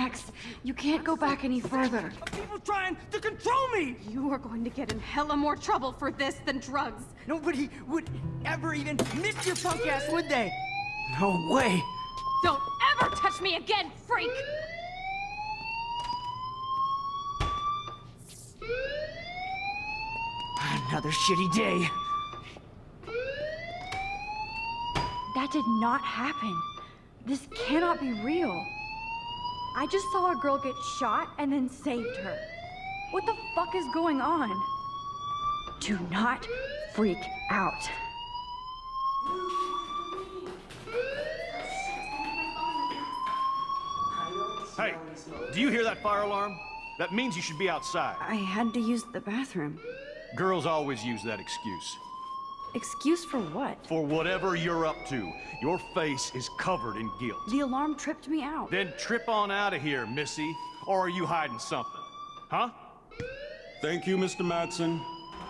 Max, you can't go back any further. People trying to control me! You are going to get in hella more trouble for this than drugs. Nobody would ever even miss your punk ass, would they? No way! Don't ever touch me again, freak! Another shitty day. That did not happen. This cannot be real. I just saw a girl get shot and then saved her. What the fuck is going on? Do not freak out. Hey, do you hear that fire alarm? That means you should be outside. I had to use the bathroom. Girls always use that excuse. Excuse for what? For whatever you're up to. Your face is covered in guilt. The alarm tripped me out. Then trip on out of here, Missy. Or are you hiding something? Huh? Thank you, Mr. Madsen.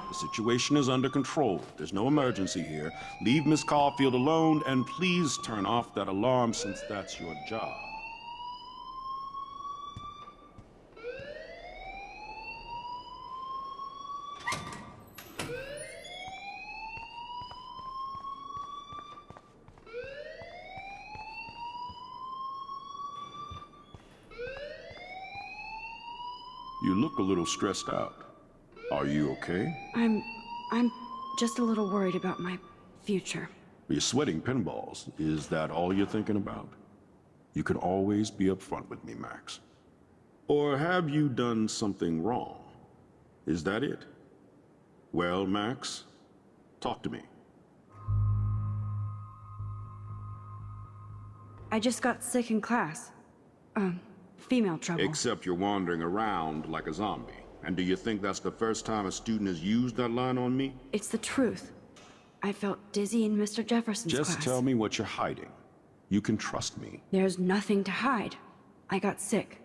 The situation is under control. There's no emergency here. Leave Miss Caulfield alone, and please turn off that alarm since that's your job. You look a little stressed out. Are you okay? I'm just a little worried about my future. You're sweating pinballs. Is that all you're thinking about? You can always be upfront with me, Max. Or have you done something wrong? Is that it? Well, Max, talk to me. I just got sick in class. Female trouble. Except you're wandering around like a zombie. And do you think that's the first time a student has used that line on me? It's the truth. I felt dizzy in Mr. Jefferson's class. Just tell me what you're hiding. You can trust me. There's nothing to hide. I got sick.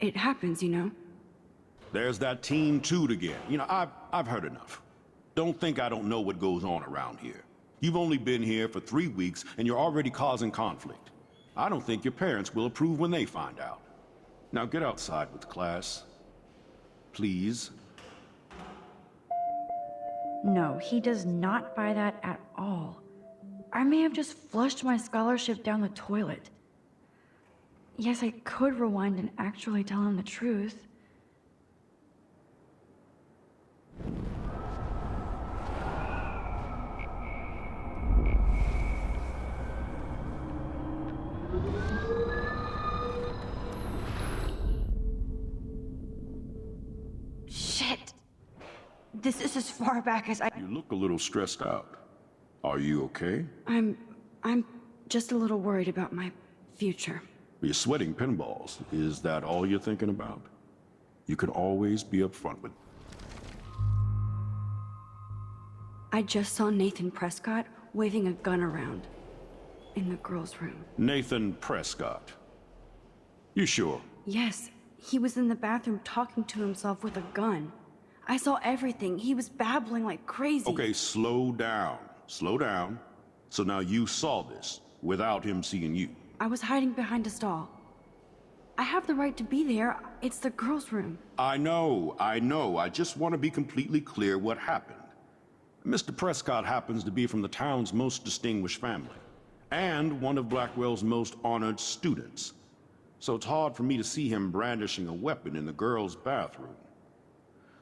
It happens, you know. There's that teen toot again. You know, I've heard enough. Don't think I don't know what goes on around here. You've only been here for 3 weeks and you're already causing conflict. I don't think your parents will approve when they find out. Now get outside with class. Please. No, he does not buy that at all. I may have just flushed my scholarship down the toilet. Yes, I could rewind and actually tell him the truth. Shit! This is as far back as I... You look a little stressed out. Are you okay? I'm just a little worried about my future. You're sweating pinballs. Is that all you're thinking about? You can always be upfront with me. I just saw Nathan Prescott waving a gun around in the girls' room. Nathan Prescott. You sure? Yes, he was in the bathroom talking to himself with a gun. I saw everything. He was babbling like crazy. Okay, slow down. Slow down. So now you saw this without him seeing you. I was hiding behind a stall. I have the right to be there. It's the girls' room. I know. I just want to be completely clear what happened. Mr. Prescott happens to be from the town's most distinguished family, and one of Blackwell's most honored students. So it's hard for me to see him brandishing a weapon in the girls' bathroom.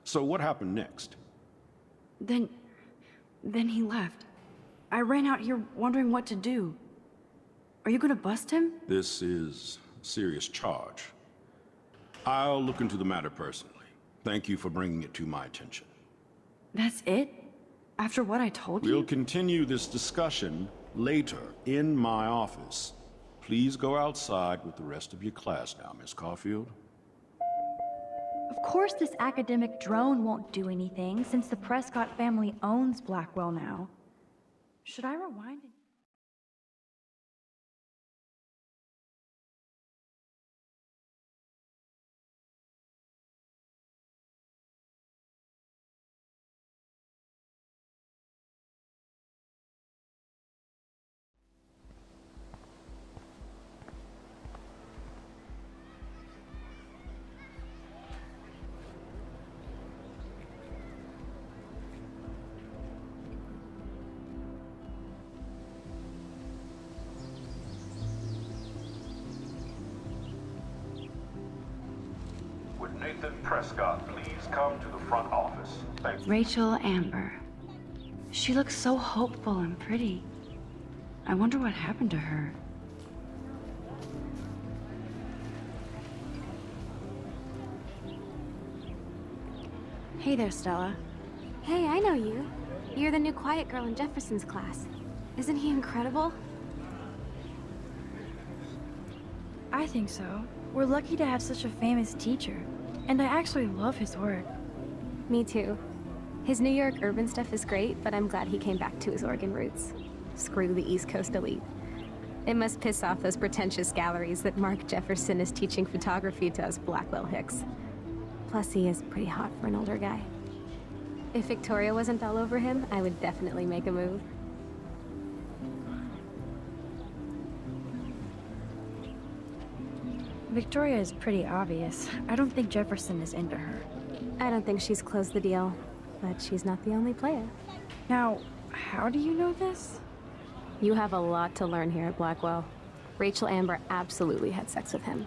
So what happened next? Then he left. I ran out here wondering what to do. Are you gonna bust him? This is a serious charge. I'll look into the matter personally. Thank you for bringing it to my attention. That's it? After what I told you? We'll continue this discussion later in my office. Please go outside with the rest of your class now, Miss Caulfield. Of course this academic drone won't do anything, since the Prescott family owns Blackwell now. Should I rewind and... Ethan Prescott, please come to the front office. Thank you. Rachel Amber. She looks so hopeful and pretty. I wonder what happened to her. Hey there, Stella. Hey, I know you. You're the new quiet girl in Jefferson's class. Isn't he incredible? I think so. We're lucky to have such a famous teacher. And I actually love his work. Me too. His New York urban stuff is great, but I'm glad he came back to his Oregon roots. Screw the East Coast elite. It must piss off those pretentious galleries that Mark Jefferson is teaching photography to us Blackwell hicks. Plus, he is pretty hot for an older guy. If Victoria wasn't all over him, I would definitely make a move. Victoria is pretty obvious. I don't think Jefferson is into her. I don't think she's closed the deal, but she's not the only player. Now, how do you know this? You have a lot to learn here at Blackwell. Rachel Amber absolutely had sex with him.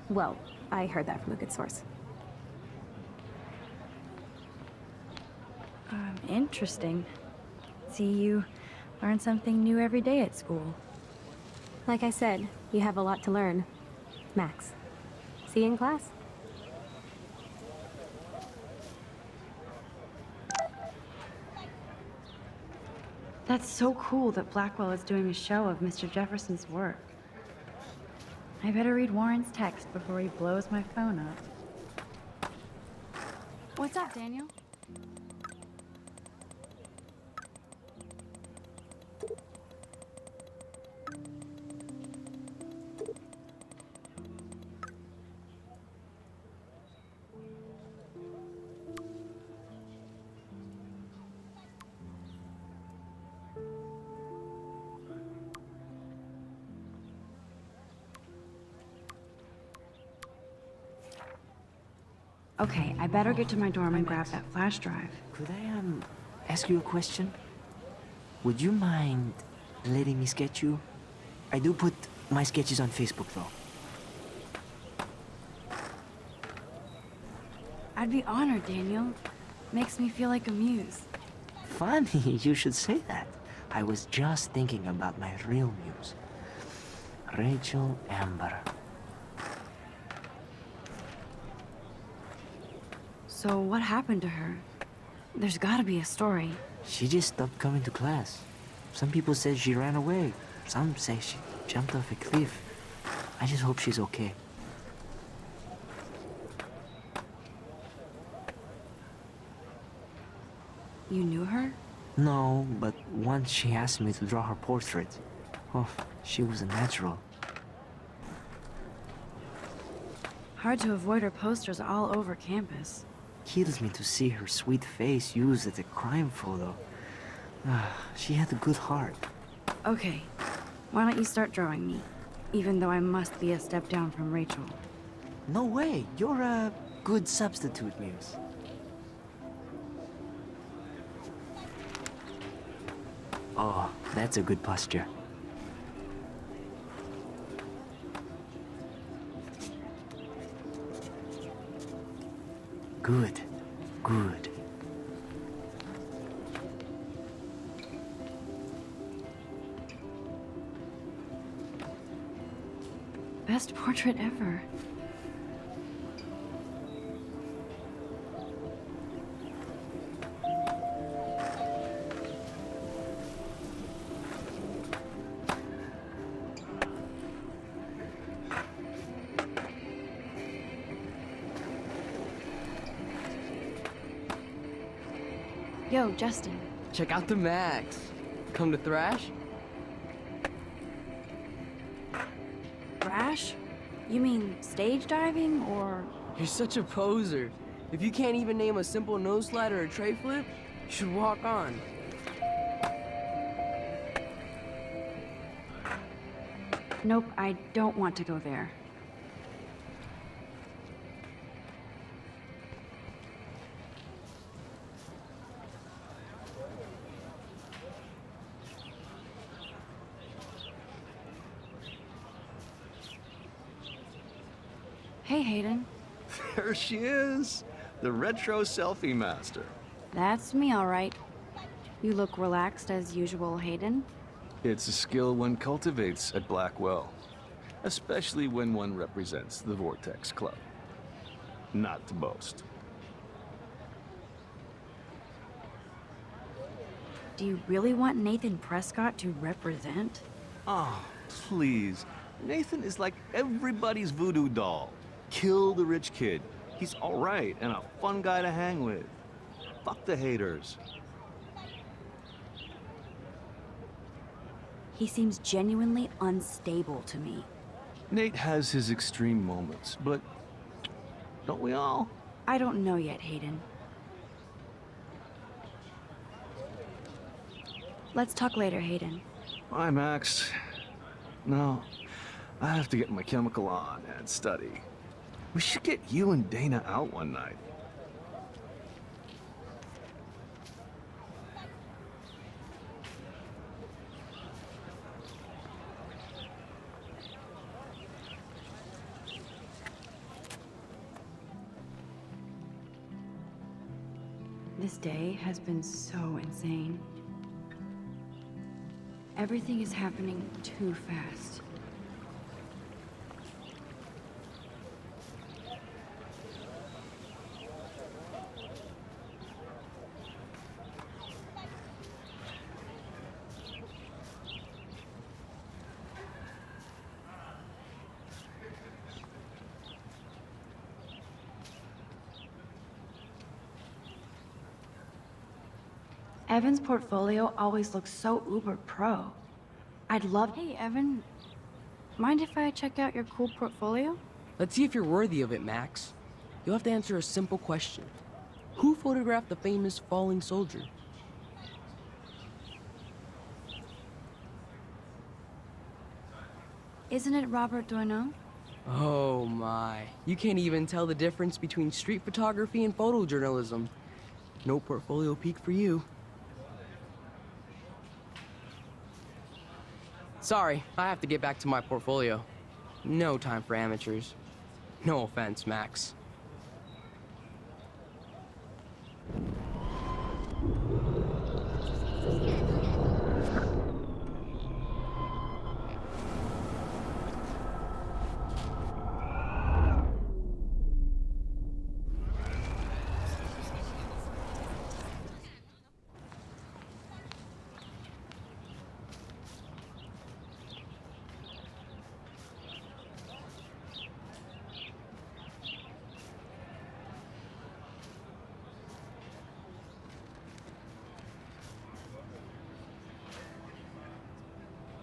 Well, I heard that from a good source. Interesting. See, you learn something new every day at school. Like I said, you have a lot to learn. Max. See you in class. That's so cool that Blackwell is doing a show of Mr. Jefferson's work. I better read Warren's text before he blows my phone up. What's up, Daniel? Okay, I better get to my dorm and grab that flash drive. Could I, ask you a question? Would you mind letting me sketch you? I do put my sketches on Facebook, though. I'd be honored, Daniel. Makes me feel like a muse. Funny, you should say that. I was just thinking about my real muse. Rachel Amber. So what happened to her? There's gotta be a story. She just stopped coming to class. Some people said she ran away. Some say she jumped off a cliff. I just hope she's okay. You knew her? No, but once she asked me to draw her portrait. Oh, she was a natural. Hard to avoid her posters all over campus. Kills me to see her sweet face used as a crime photo. She had a good heart. Okay, why don't you start drawing me? Even though I must be a step down from Rachel. No way, you're a good substitute, Muse. Oh, that's a good posture. Good, good. Best portrait ever. Yo, Justin. Check out the Max. Come to thrash? Thrash? You mean stage diving, or...? You're such a poser. If you can't even name a simple nose slide or a tray flip, you should walk on. Nope, I don't want to go there. Hey, Hayden. There she is, the retro selfie master. That's me, all right. You look relaxed as usual, Hayden. It's a skill one cultivates at Blackwell, especially when one represents the Vortex Club. Not to boast. Do you really want Nathan Prescott to represent? Oh, please. Nathan is like everybody's voodoo doll. Kill the rich kid. He's all right and a fun guy to hang with. Fuck the haters. He seems genuinely unstable to me. Nate has his extreme moments, but don't we all? I don't know yet, Hayden. Let's talk later, Hayden. Bye, Max. No, I have to get my chemical on and study. We should get you and Dana out one night. This day has been so insane. Everything is happening too fast. Evan's portfolio always looks so uber pro. I'd love... Hey, Evan. Mind if I check out your cool portfolio? Let's see if you're worthy of it, Max. You'll have to answer a simple question. Who photographed the famous falling soldier? Isn't it Robert Doisneau? Oh my. You can't even tell the difference between street photography and photojournalism. No portfolio peak for you. Sorry, I have to get back to my portfolio. No time for amateurs. No offense, Max.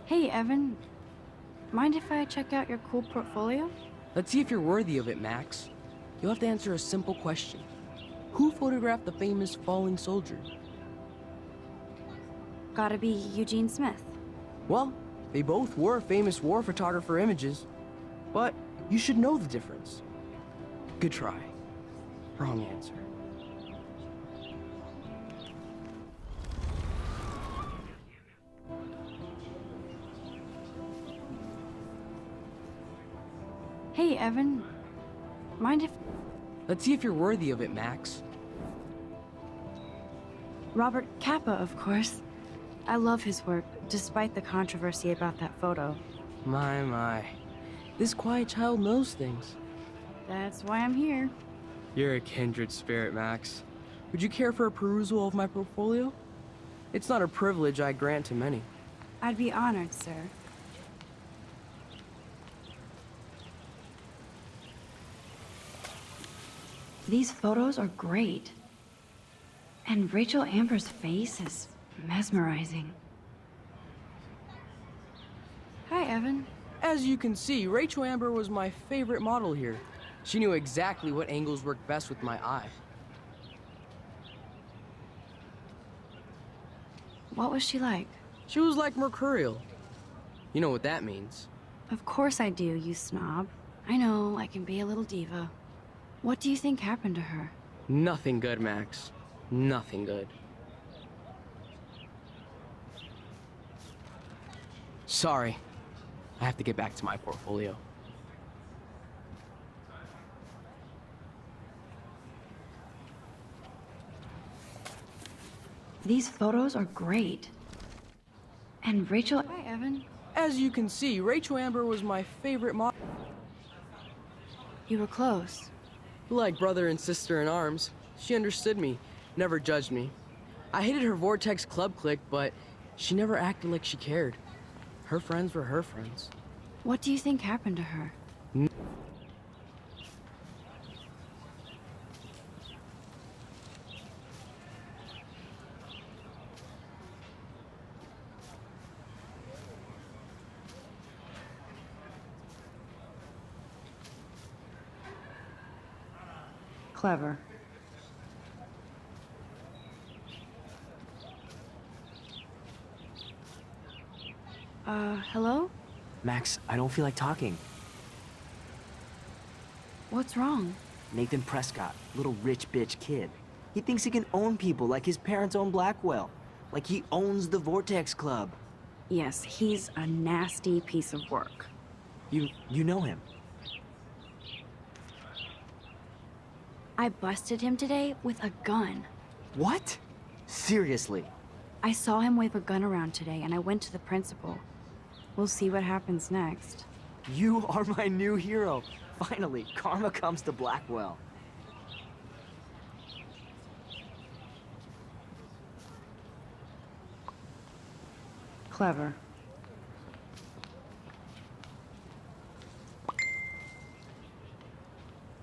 Hey, Evan. Mind if I check out your cool portfolio? Let's see if you're worthy of it, Max. You'll have to answer a simple question. Who photographed the famous falling soldier? Gotta be Eugene Smith. Well, they both were famous war photographer images, but you should know the difference. Good try. Wrong answer. Hey, Evan. Mind if... Let's see if you're worthy of it, Max. Robert Capa, of course. I love his work, despite the controversy about that photo. My. This quiet child knows things. That's why I'm here. You're a kindred spirit, Max. Would you care for a perusal of my portfolio? It's not a privilege I grant to many. I'd be honored, sir. These photos are great. And Rachel Amber's face is mesmerizing. Hi, Evan. As you can see, Rachel Amber was my favorite model here. She knew exactly what angles worked best with my eye. What was she like? She was like mercurial. You know what that means. Of course I do, you snob. I know, I can be a little diva. What do you think happened to her? Nothing good, Max. Nothing good. Sorry. I have to get back to my portfolio. These photos are great. And Rachel... Hi, Evan. As you can see, Rachel Amber was my favorite model. You were close. Like brother and sister in arms. She understood me, never judged me. I hated her Vortex Club clique, but she never acted like she cared. Her friends were her friends. What do you think happened to her? Clever. Hello? Max, I don't feel like talking. What's wrong? Nathan Prescott, little rich bitch kid. He thinks he can own people like his parents own Blackwell. Like he owns the Vortex Club. Yes, he's a nasty piece of work. You know him. I busted him today with a gun. What? Seriously? I saw him wave a gun around today, and I went to the principal. We'll see what happens next. You are my new hero. Finally, karma comes to Blackwell. Clever.